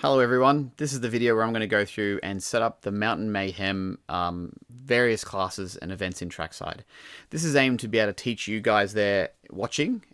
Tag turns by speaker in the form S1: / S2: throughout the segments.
S1: Hello everyone, this is the video where I'm going to go through and set up the Mountain Mayhem various classes and events in Trackside. This is aimed to be able to teach you guys there watching,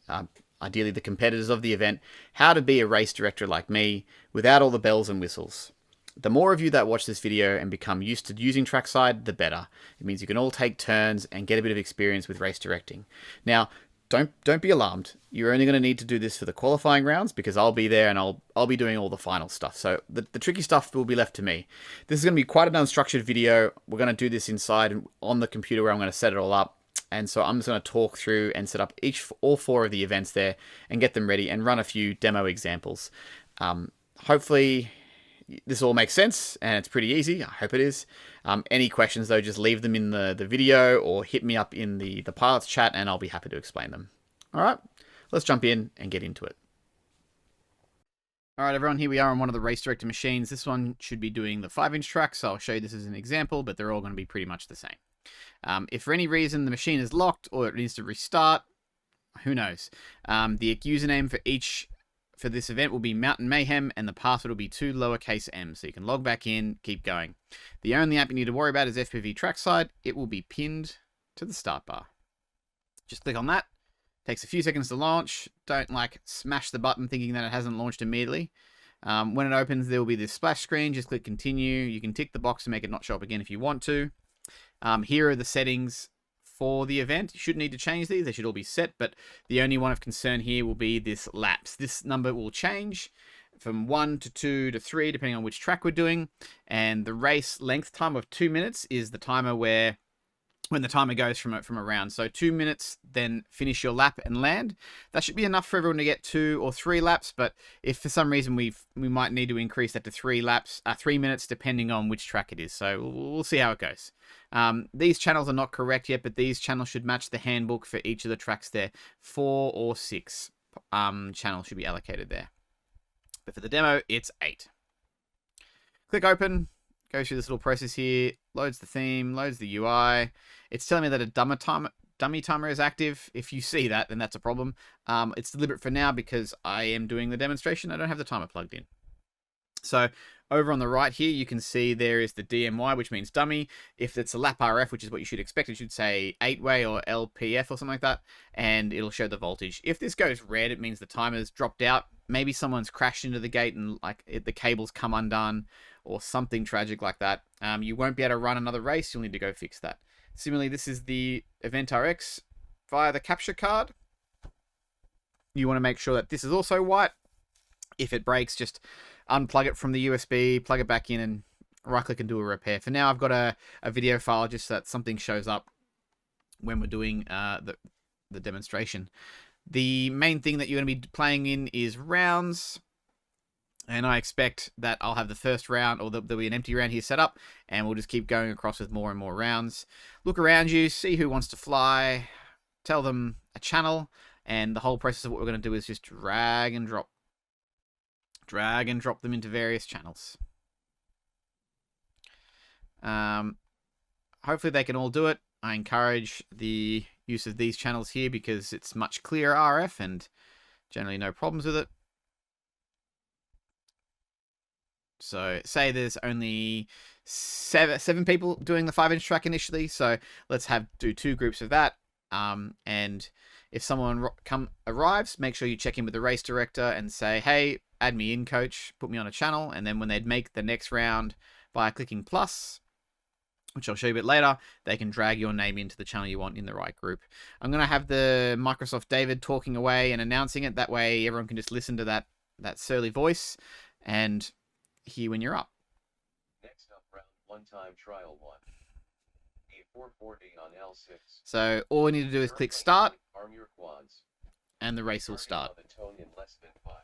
S1: ideally the competitors of the event, how to be a race director like me without all the bells and whistles. The more of you that watch this video and become used to using Trackside, the better. It means you can all take turns and get a bit of experience with race directing. Now, don't be alarmed. You're only going to need to do this for the qualifying rounds because I'll be there and I'll be doing all the final stuff. So the tricky stuff will be left to me. This is going to be quite an unstructured video. We're going to do this inside and on the computer where I'm going to set it all up. And so I'm just going to talk through and set up all four of the events there and get them ready and run a few demo examples. Hopefully this all makes sense and it's pretty easy. I hope it is. Any questions though, just leave them in the video or hit me up in the pilots chat and I'll be happy to explain them. All right, let's jump in and get into it. All right, everyone, here we are on one of the race director machines. This one should be doing the 5-inch track, so I'll show you this as an example, but they're all going to be pretty much the same. If for any reason the machine is locked or it needs to restart, who knows? The username for this event will be Mountain Mayhem, and the password will be 2 lowercase m, so you can log back in, keep going. The only app you need to worry about is FPVTrackside. It will be pinned to the start bar. Just click on that. Takes a few seconds to launch. Don't smash the button thinking that it hasn't launched immediately. When it opens, there will be this splash screen. Just click continue. You can tick the box to make it not show up again if you want to. Here are the settings for the event. You shouldn't need to change these. They should all be set, but the only one of concern here will be this laps. This number will change from 1 to 2 to 3, depending on which track we're doing. And the race length time of 2 minutes is the timer when the timer goes from a round. So 2 minutes, then finish your lap and land. That should be enough for everyone to get 2 or 3 laps, but if for some reason we might need to increase that to 3 minutes, depending on which track it is. So we'll see how it goes. These channels are not correct yet, but these channels should match the handbook for each of the tracks there. 4 or 6 channels should be allocated there. But for the demo, it's 8. Click open. Goes through this little process here, loads the theme, loads the UI. It's telling me that a dummy timer is active. If you see that, then that's a problem. It's deliberate for now because I am doing the demonstration. I don't have the timer plugged in. So over on the right here, you can see there is the DMY, which means dummy. If it's a lap RF, which is what you should expect, it should say 8-way or LPF or something like that, and it'll show the voltage. If this goes red, it means the timer's dropped out. Maybe someone's crashed into the gate and the cable's come undone or something tragic like that. You won't be able to run another race. You'll need to go fix that. Similarly, this is the Event RX via the capture card. You want to make sure that this is also white. If it breaks, just unplug it from the USB, plug it back in, and right-click and do a repair. For now, I've got a video file just so that something shows up when we're doing the demonstration. The main thing that you're going to be playing in is rounds. And I expect that I'll have the first round, or there'll be an empty round here set up, and we'll just keep going across with more and more rounds. Look around you, see who wants to fly, tell them a channel, and the whole process of what we're going to do is just drag and drop them into various channels. Hopefully they can all do it. I encourage the use of these channels here because it's much clearer RF and generally no problems with it. So say there's only seven people doing the 5-inch track initially. So let's do 2 groups of that. And if someone arrives, make sure you check in with the race director and say, hey, add me in, coach, put me on a channel. And then when they'd make the next round by clicking plus, which I'll show you a bit later, they can drag your name into the channel you want in the right group. I'm going to have the Microsoft David talking away and announcing it. That way everyone can just listen to that surly voice and hear when you're up.
S2: Next up, round 1 time trial 1. E440 on L6.
S1: So all we need to do is click start,
S2: Arm your quads.
S1: and the race will start.
S2: The tone in less than 5.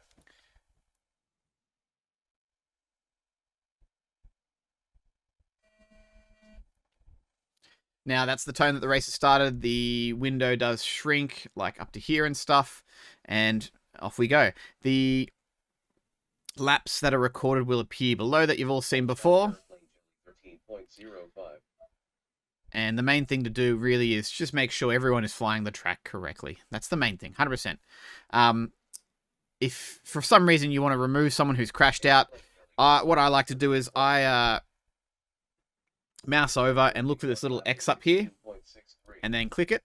S1: Now that's the tone that the race has started. The window does shrink up to here and stuff, and off we go. The laps that are recorded will appear below that you've all seen before.
S2: 13.05.
S1: And the main thing to do really is just make sure everyone is flying the track correctly. That's the main thing, 100%. If for some reason you want to remove someone who's crashed out, what I like to do is I mouse over and look for this little X up here, and then click it.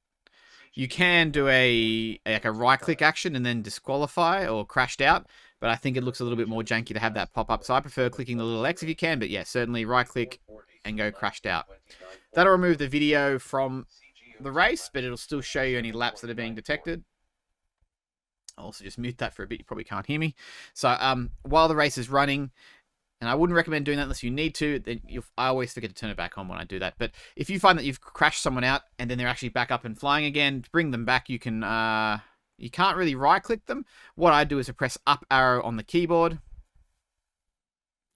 S1: You can do a right click action and then disqualify or crashed out, but I think it looks a little bit more janky to have that pop up. So I prefer clicking the little X if you can, but yeah, certainly right click and go crashed out. That'll remove the video from the race, but it'll still show you any laps that are being detected. I'll also just mute that for a bit. You probably can't hear me. So while the race is running, and I wouldn't recommend doing that unless you need to. Then I always forget to turn it back on when I do that. But if you find that you've crashed someone out and then they're actually back up and flying again, to bring them back, you can you can't really right-click them. What I do is I press up arrow on the keyboard,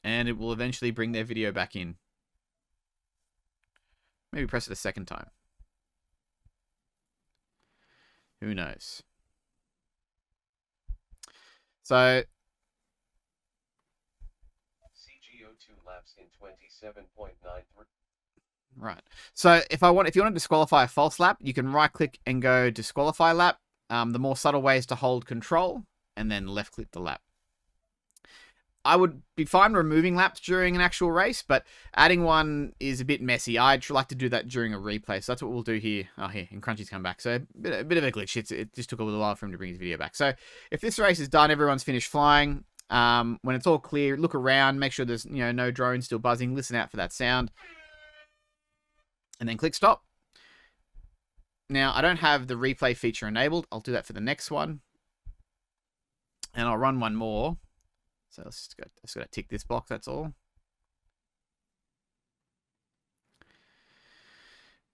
S1: and it will eventually bring their video back in. Maybe press it a second time. Who knows? So
S2: laps in 27.93.
S1: Right. So if you want to disqualify a false lap, you can right click and go disqualify lap. The more subtle way is to hold control and then left click the lap. I would be fine removing laps during an actual race, but adding one is a bit messy. I'd like to do that during a replay, so that's what we'll do here. Oh, here, and Crunchy's come back. So a bit of a glitch. It just took a little while for him to bring his video back. So if this race is done, everyone's finished flying. When it's all clear, look around, make sure there's no drones still buzzing, listen out for that sound, and then click stop. Now, I don't have the replay feature enabled. I'll do that for the next one, and I'll run one more. So let's just got to tick this box, that's all.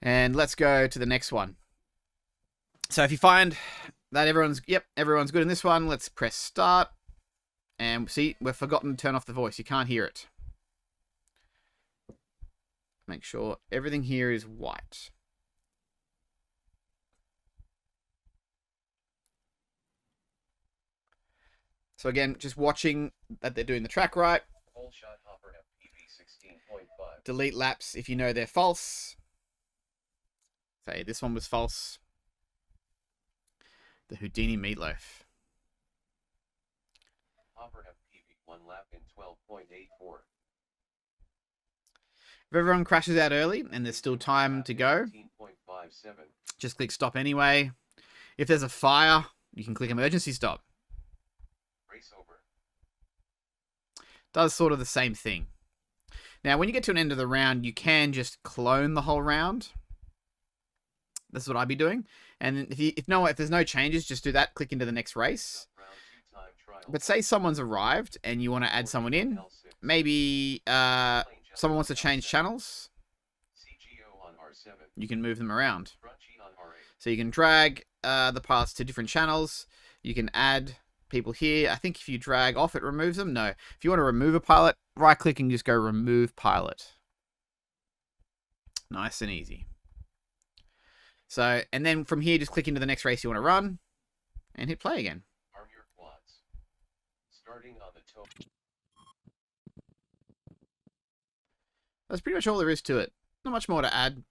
S1: And let's go to the next one. So if you find that everyone's good in this one, let's press start. And see, we've forgotten to turn off the voice. You can't hear it. Make sure everything here is white. So again, just watching that they're doing the track right. Delete laps if you know they're false. Say this one was false. The Houdini meatloaf.
S2: One lap in 12.84.
S1: If everyone crashes out early and there's still time to go, just click stop anyway. If there's a fire, you can click emergency stop.
S2: Race over.
S1: Does sort of the same thing. Now, when you get to an end of the round, you can just clone the whole round. That's what I'd be doing. And if there's no changes, just do that. Click into the next race. But say someone's arrived and you want to add someone in. Maybe someone wants to change channels. You can move them around. So you can drag the paths to different channels. You can add people here. I think if you drag off, it removes them. No. If you want to remove a pilot, right click and just go remove pilot. Nice and easy. So, and then from here, just click into the next race you want to run and hit play again.
S2: Arm your quads. Starting on the toe.
S1: That's pretty much all there is to it. Not much more to add.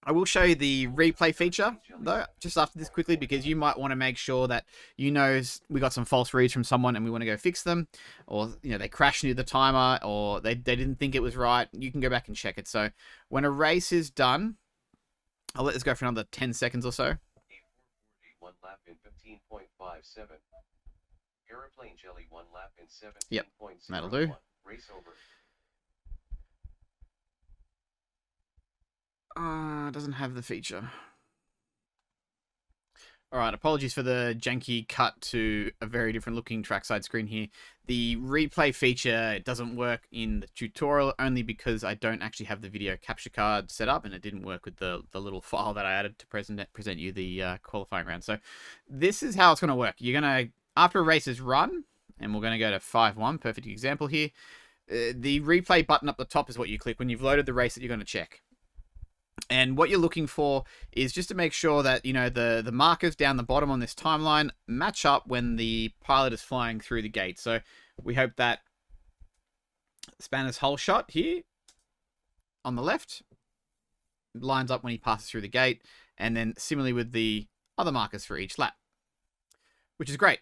S1: I will show you the replay feature, though, just after this quickly, because you might want to make sure that we got some false reads from someone and we want to go fix them, or they crashed near the timer, or they didn't think it was right. You can go back and check it. So when a race is done, I'll let this go for another 10 seconds or so.
S2: One lap in 15.57. Aeroplane jelly, one lap in 17.01.
S1: Yep, that'll do.
S2: Race over.
S1: Doesn't have the feature. Alright, apologies for the janky cut to a very different looking trackside screen here. The replay feature doesn't work in the tutorial only because I don't actually have the video capture card set up, and it didn't work with the little file that I added to present you the qualifying round. So this is how it's going to work. You're going to, after a race is run, and we're going to go to 5-1, perfect example here, the replay button up the top is what you click when you've loaded the race that you're going to check. And what you're looking for is just to make sure that, the markers down the bottom on this timeline match up when the pilot is flying through the gate. So we hope that Spanner's whole shot here on the left lines up when he passes through the gate. And then similarly with the other markers for each lap, which is great.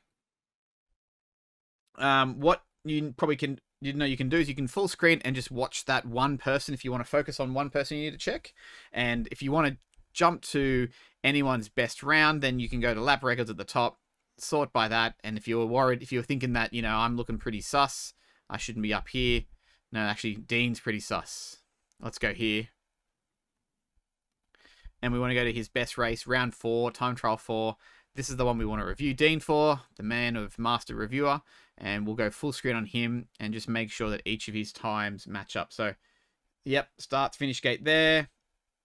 S1: What you probably can you know you can do is you can full screen and just watch that one person if you want to focus on one person you need to check. And if you want to jump to anyone's best round, then you can go to lap records at the top, sort by that. And if you're worried, if you're thinking that, you know, I'm looking pretty sus, I shouldn't be up here. No, actually, Dean's pretty sus. Let's go here. And we want to go to his best race, round 4, time trial 4. This is the one we want to review Dean for, the man of master reviewer. And we'll go full screen on him and just make sure that each of his times match up. So, yep, start, finish gate there.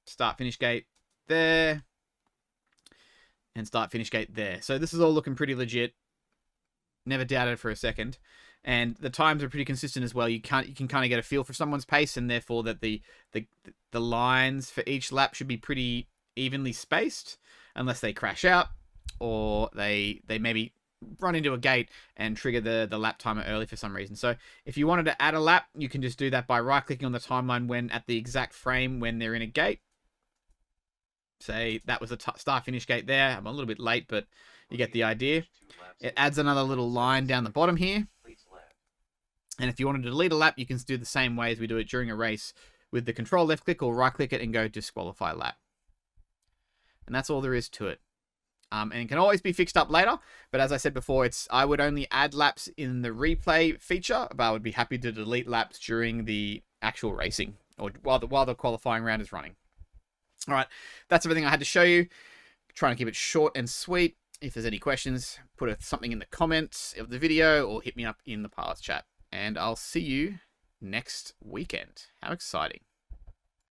S1: Start, finish gate there. And start, finish gate there. So this is all looking pretty legit. Never doubted it for a second. And the times are pretty consistent as well. You can kind of get a feel for someone's pace, and therefore that the lines for each lap should be pretty evenly spaced, unless they crash out or they maybe run into a gate and trigger the lap timer early for some reason. So if you wanted to add a lap, you can just do that by right-clicking on the timeline when at the exact frame when they're in a gate. Say that was a start-finish gate there. I'm a little bit late, but you get the idea. It adds another little line down the bottom here. And if you want to delete a lap, you can do the same way as we do it during a race with the control left click or right click it and go disqualify lap. And that's all there is to it. And it can always be fixed up later. But as I said before, I would only add laps in the replay feature, but I would be happy to delete laps during the actual racing or while the qualifying round is running. All right, that's everything I had to show you. Trying to keep it short and sweet. If there's any questions, put something in the comments of the video or hit me up in the pilots chat. And I'll see you next weekend. How exciting.